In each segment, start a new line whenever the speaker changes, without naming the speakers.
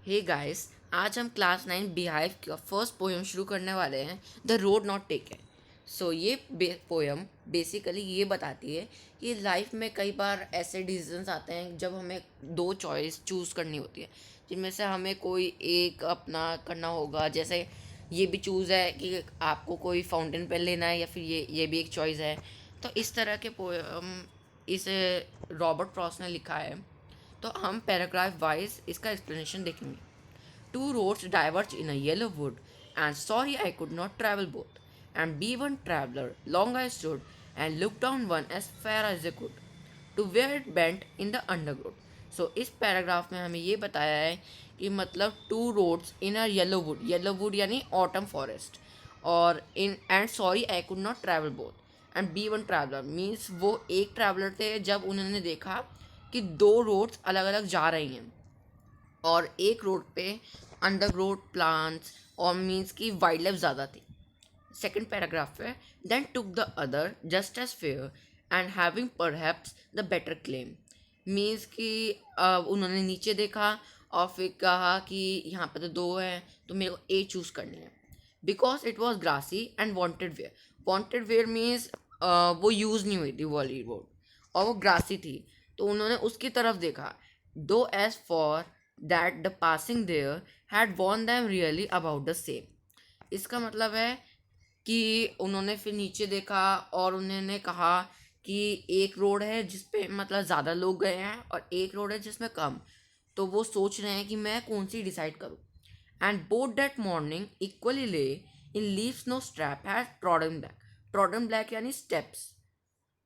Hey guys, आज हम class 9 beehive का फर्स्ट पोएम शुरू करने वाले हैं, द रोड नॉट टेकन। ये पोएम बेसिकली ये बताती है कि लाइफ में कई बार ऐसे डिसीजंस आते हैं जब हमें दो चॉइस चूज़ करनी होती है, जिनमें से हमें कोई एक अपना करना होगा। जैसे ये भी चूज़ है कि आपको कोई फाउंटेन पेन लेना है या फिर ये भी एक चॉइस है। तो इस तरह के पोएम इसे रॉबर्ट फ्रॉस्ट ने लिखा है। तो हम पैराग्राफ वाइज इसका एक्सप्लेनेशन देखेंगे। Two roads diverged in a yellow wood, and sorry I could not travel both. And be one traveler, long I stood, and looked down one as far as I could, to where it bent in the undergrowth. So इस paragraph में हमें ये बताया है कि मतलब two roads in a yellow wood यानी autumn forest, और in and sorry I could not travel both and be one traveller means वो एक ट्रैवलर थे जब उन्होंने देखा कि दो रोड्स अलग अलग जा रही हैं और एक रोड पे अंडरग्रोथ प्लांट्स और मीन्स की वाइल्ड लाइफ ज़्यादा थी। सेकेंड पैराग्राफ है, then took the other just as fair and having perhaps the better claim. Means कि उन्होंने नीचे देखा और फिर कहा कि यहाँ पे तो दो हैं, तो मेरे को ए चूज़ करनी है। Because it was grassy and wanted wear means वो यूज़ नहीं हुई थी वाली रोड, और वो ग्रासी थी, तो उन्होंने उसकी तरफ देखा। Though as for that the passing there had worn them really about the same. इसका मतलब है कि उन्होंने फिर नीचे देखा और उन्होंने कहा कि एक रोड है जिस पे मतलब ज़्यादा लोग गए हैं और एक रोड है जिसमें कम, तो वो सोच रहे हैं कि मैं कौन सी डिसाइड करूँ। And both that morning equally lay in leaves no step has trodden black यानी स्टेप्स।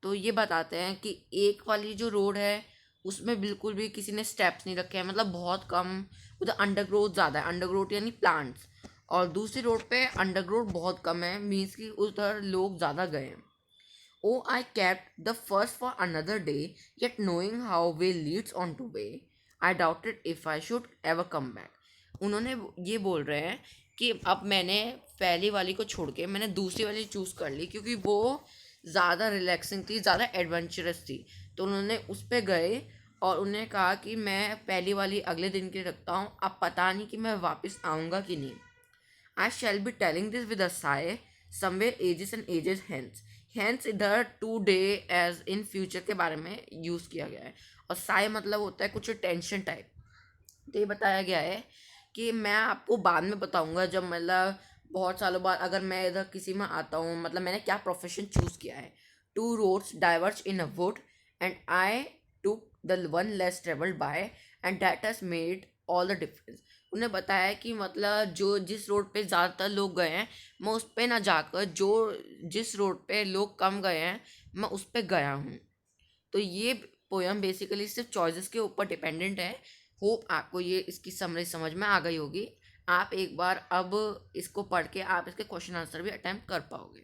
तो ये बताते हैं कि एक वाली जो रोड है उसमें बिल्कुल भी किसी ने स्टेप्स नहीं रखे हैं, मतलब बहुत कम। उधर अंडरग्रोथ ज़्यादा है, अंडरग्रोथ यानी प्लांट्स, और दूसरी रोड पे अंडरग्रोथ बहुत कम है, मीन्स कि उधर लोग ज़्यादा गए हैं। ओ आई kept the first for another day, yet knowing how way leads on to way, I doubted if I should ever come back। उन्होंने ये बोल रहे हैं कि अब मैंने पहली वाली को छोड़ के मैंने दूसरी वाली चूज़ कर ली, क्योंकि वो ज़्यादा रिलैक्सिंग थी, ज़्यादा एडवेंचरस थी। तो उन्होंने उस पर गए और उन्हें कहा कि मैं पहली वाली अगले दिन के लिए रखता हूँ, अब पता नहीं कि मैं वापस आऊँगा कि नहीं। I shall be telling this with a sigh somewhere ages and ages hence. Hence इधर today as in future के बारे में यूज़ किया गया है, और साय मतलब होता है कुछ टेंशन टाइप। तो ये बताया गया है कि मैं आपको बाद में बताऊंगा, जब मतलब बहुत सालों बाद अगर मैं इधर किसी में आता हूँ, मतलब मैंने क्या प्रोफेशन चूज़ किया है। Two roads diverge in a wood and I took the one less travelled by and that has made all the difference. उन्हें बताया है कि मतलब जो जिस रोड पे ज़्यादातर लोग गए हैं मैं उस पे ना जाकर जो जिस रोड पे लोग कम गए हैं मैं उस पे गया हूँ। तो ये पोयम बेसिकली सिर्फ चॉइसेस के ऊपर डिपेंडेंट है। होप आपको ये इसकी समरी समझ में आ गई होगी। आप एक बार अब इसको पढ़ के आप इसके क्वेश्चन आंसर भी अटेम्प्ट कर पाओगे।